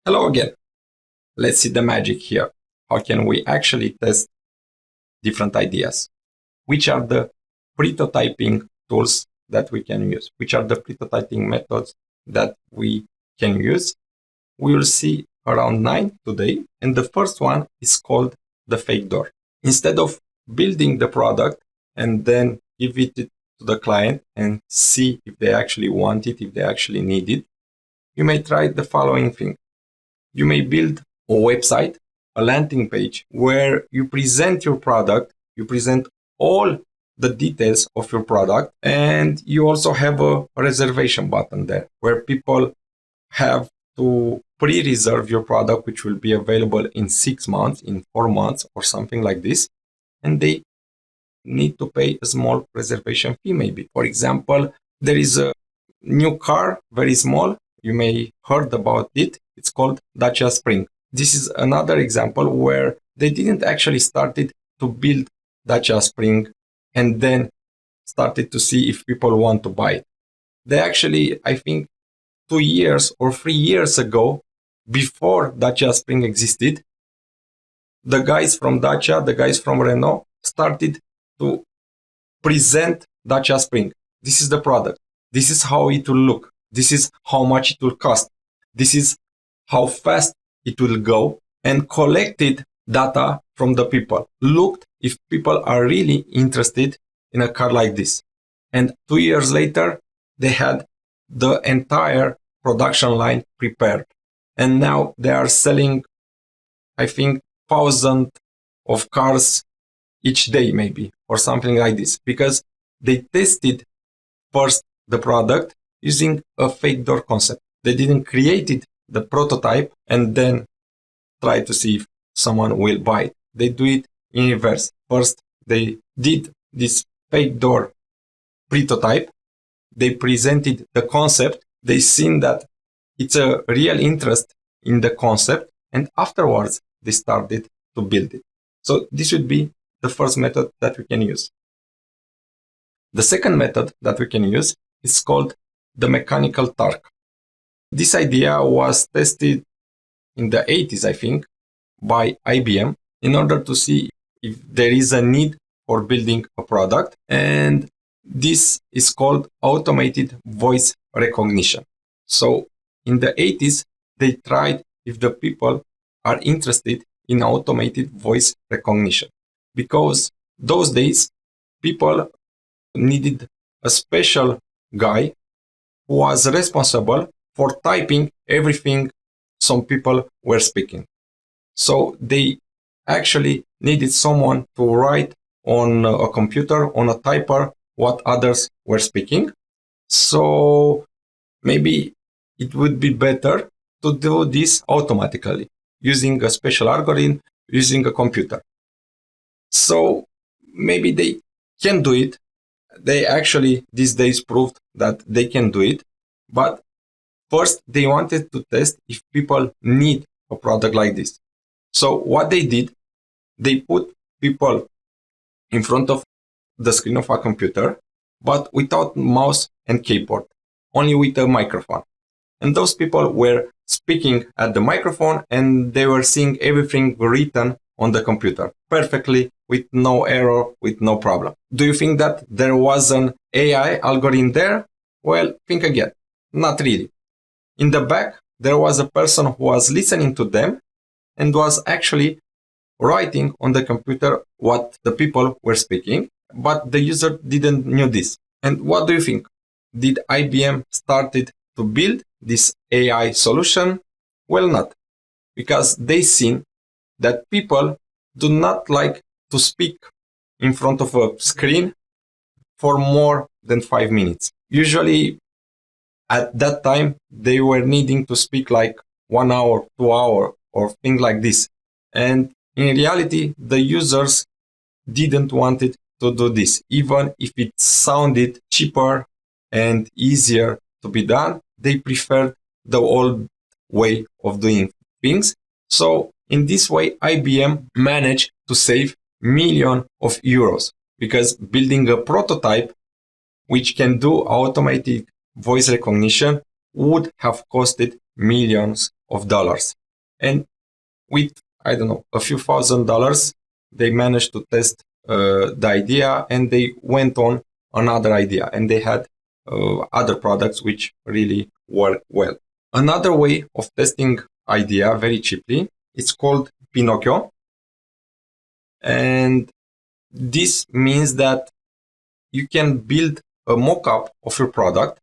Hello again. Let's see the magic here. How can we actually test different ideas? Which are the prototyping tools that we can use? Which are the prototyping methods that we can use? We will see around 9 today. And the first one is called the fake door. Instead of building the product and then give it to the client and see if they actually want it, if they actually need it, you may try the following thing. You may build a website, a landing page where you present your product, you present all the details of your product, and you also have a reservation button there where people have to pre-reserve your product, which will be available in 6 months, in 4 months, or something like this. And they need to pay a small reservation fee, maybe. For example, there is a new car, very small. You may heard about it. It's called Dacia Spring. This is another example where they didn't actually started to build Dacia Spring and then started to see if people want to buy it. They actually, I think, 2 years or 3 years ago, before Dacia Spring existed, the guys from Dacia, the guys from Renault started to present Dacia Spring. This is the product. This is how it will look. This is how much it will cost. This is how fast it will go, and collected data from the people. Looked if people are really interested in a car like this. And 2 years later, they had the entire production line prepared. And now they are selling, I think, 1,000 of cars each day, maybe, or something like this, because they tested first the product using a fake door concept. They didn't create it, the prototype, and then try to see if someone will buy it. They do it in reverse. First, they did this fake door prototype. They presented the concept. They seen that it's a real interest in the concept, and afterwards they started to build it. So this would be the first method that we can use. The second method that we can use is called the mechanical Turk. This idea was tested in the 80s, I think, by IBM in order to see if there is a need for building a product. And this is called automated voice recognition. So in the 80s, they tried if the people are interested in automated voice recognition, because those days people needed a special guy who was responsible for typing everything some people were speaking. So they actually needed someone to write on a computer, on a typer, what others were speaking. So maybe it would be better to do this automatically using a special algorithm, using a computer. So maybe they can do it. They actually these days proved that they can do it. But first, they wanted to test if people need a product like this. So what they did, they put people in front of the screen of a computer, but without mouse and keyboard, only with a microphone. And those people were speaking at the microphone, and they were seeing everything written on the computer perfectly, with no error, with no problem. Do you think that there was an AI algorithm there? Well, think again. Not really. In the back, there was a person who was listening to them and was actually writing on the computer what the people were speaking, but the user didn't know this. And what do you think? Did IBM started to build this AI solution? Well, not, because they seen that people do not like to speak in front of a screen for more than 5 minutes. Usually, at that time, they were needing to speak like 1 hour, 2 hours, or things like this. And in reality, the users didn't want it to do this. Even if it sounded cheaper and easier to be done, they preferred the old way of doing things. So in this way, IBM managed to save millions of euros, because building a prototype which can do automatic voice recognition would have costed millions of dollars. And with, I don't know, a few $1,000, they managed to test the idea, and they went on another idea, and they had other products which really work well. Another way of testing idea very cheaply, it's called Pinocchio. And this means that you can build a mock-up of your product,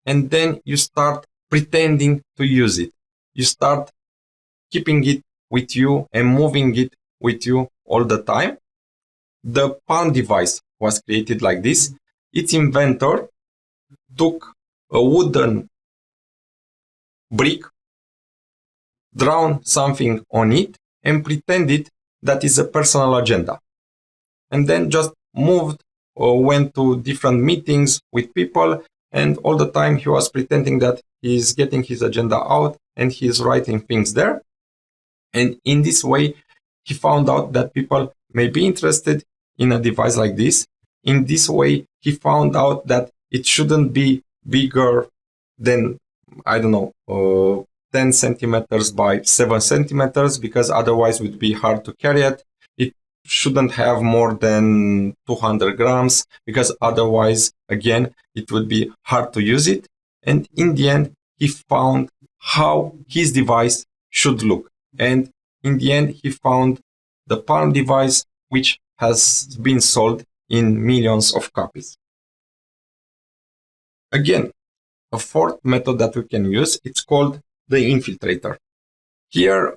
and then you start pretending to use it. You start keeping it with you and moving it with you all the time. The Palm device was created like this. Its inventor took a wooden brick, drawn something on it, and pretended that is a personal agenda. And then just moved or went to different meetings with people, and all the time he was pretending that he's getting his agenda out and he's writing things there. And in this way, he found out that people may be interested in a device like this. In this way, he found out that it shouldn't be bigger than, 10 centimeters by 7 centimeters, because otherwise it would be hard to carry it. It shouldn't have more than 200 grams, because otherwise, again, it would be hard to use it. And in the end, he found how his device should look. And in the end, he found the Palm device, which has been sold in millions of copies. Again, a fourth method that we can use, it's called the Infiltrator. Here,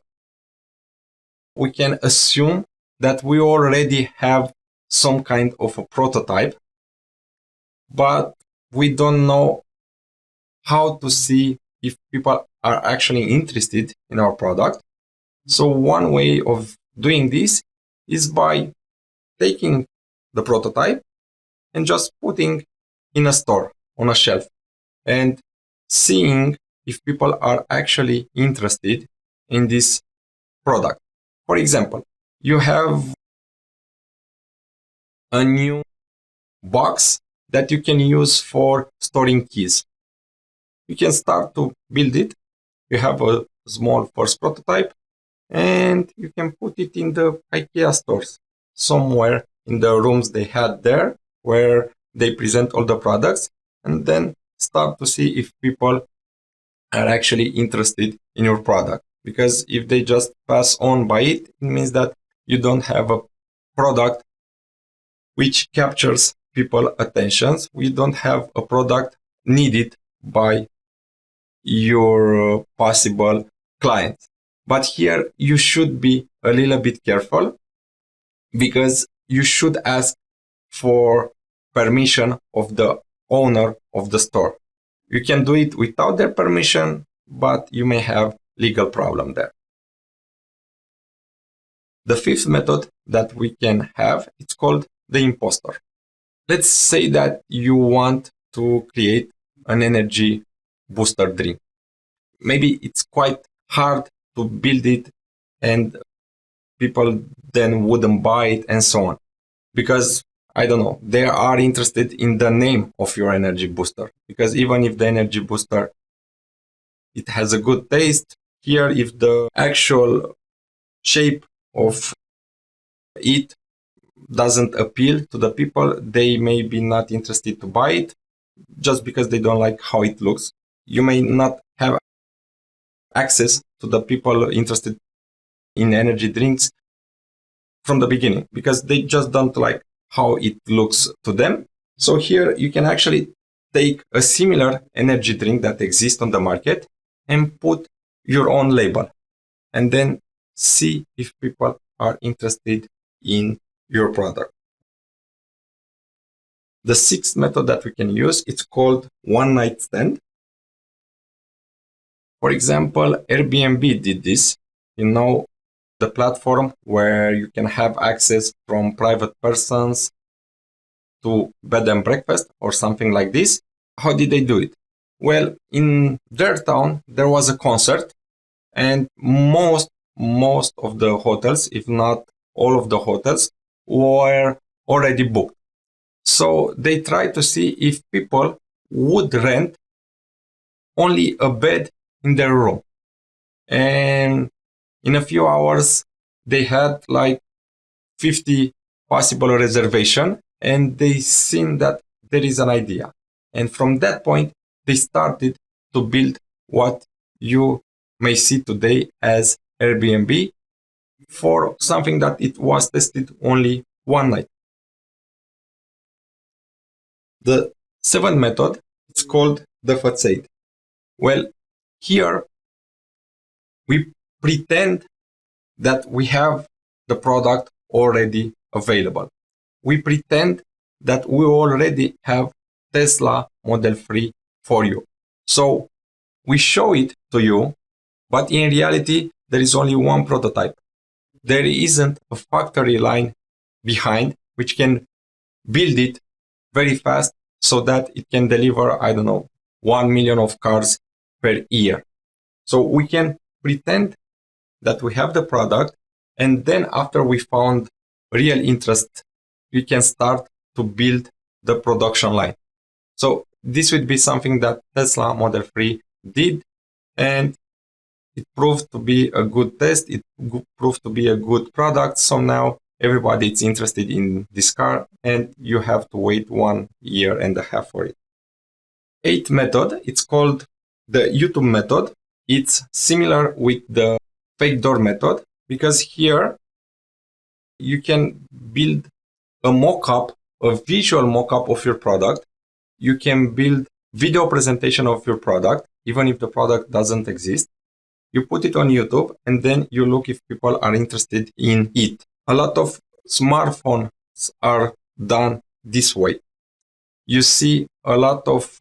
we can assume that we already have some kind of a prototype, but we don't know how to see if people are actually interested in our product. So one way of doing this is by taking the prototype and just putting in a store, on a shelf, and seeing if people are actually interested in this product. For example, you have a new box that you can use for storing keys. You can start to build it. You have a small first prototype, and you can put it in the IKEA stores, somewhere in the rooms they had there, where they present all the products, and then start to see if people are actually interested in your product. Because if they just pass on by it, it means that you don't have a product which captures people's attentions. We don't have a product needed by your possible clients. But here you should be a little bit careful, because you should ask for permission of the owner of the store. You can do it without their permission, but you may have legal problem there. The fifth method that we can have, it's called the Imposter. Let's say that you want to create an energy booster drink. Maybe it's quite hard to build it, and people then wouldn't buy it, and so on. Because, they are interested in the name of your energy booster. Because even if the energy booster, it has a good taste, here if the actual shape of it doesn't appeal to the people, they may be not interested to buy it just because they don't like how it looks. You may not have access to the people interested in energy drinks from the beginning, because they just don't like how it looks to them. So here you can actually take a similar energy drink that exists on the market and put your own label, and then see if people are interested in your product. The sixth method that we can use, it's called one night stand. For example, Airbnb did this. The platform where you can have access from private persons to bed and breakfast or something like this. How did they do it? Well, in their town, there was a concert, and most of the hotels, if not all of the hotels, were already booked. So they tried to see if people would rent only a bed in their room. And in a few hours, they had like 50 possible reservation, and they seen that there is an idea. And from that point, they started to build what you may see today as Airbnb for something that it was tested only one night. The seventh method is called the facade. Well, here we pretend that we have the product already available. We pretend that we already have Tesla Model 3 for you. So we show it to you, but in reality, there is only one prototype. There isn't a factory line behind which can build it very fast so that it can deliver, 1 million of cars per year. So we can pretend that we have the product, and then after we found real interest, we can start to build the production line. So this would be something that Tesla Model 3 did, and it proved to be a good test. It proved to be a good product. So now everybody is interested in this car, and you have to wait 1.5 years for it. Eighth method, it's called the YouTube method. It's similar with the fake door method, because here you can build a mock-up, a visual mock-up of your product. You can build video presentation of your product, even if the product doesn't exist. You put it on YouTube, and then you look if people are interested in it. A lot of smartphones are done this way. You see a lot of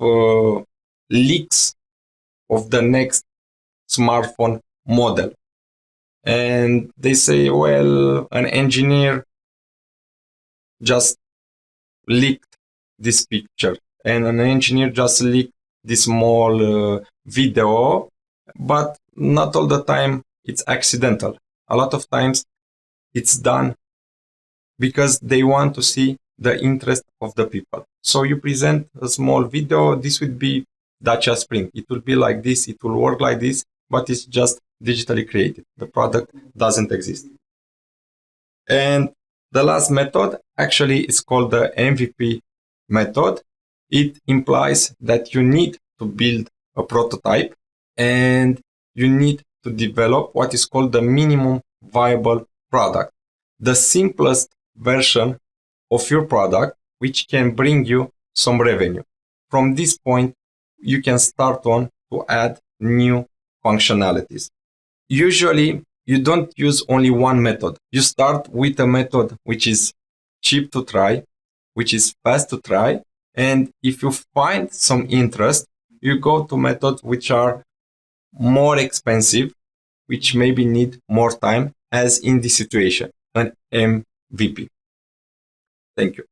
leaks of the next smartphone model. And they say, well, an engineer just leaked this picture, and an engineer just leaked this small video, but not all the time it's accidental. A lot of times it's done because they want to see the interest of the people. So you present a small video. This would be Dacia Spring. It will be like this. It will work like this, but it's just digitally created. The product doesn't exist. And the last method actually is called the MVP method. It implies that you need to build a prototype, and you need to develop what is called the minimum viable product, the simplest version of your product, which can bring you some revenue. From this point, you can start on to add new functionalities. Usually, you don't use only one method. You start with a method which is cheap to try, which is fast to try. And if you find some interest, you go to methods which are more expensive, which maybe need more time, as in this situation, an MVP. Thank you.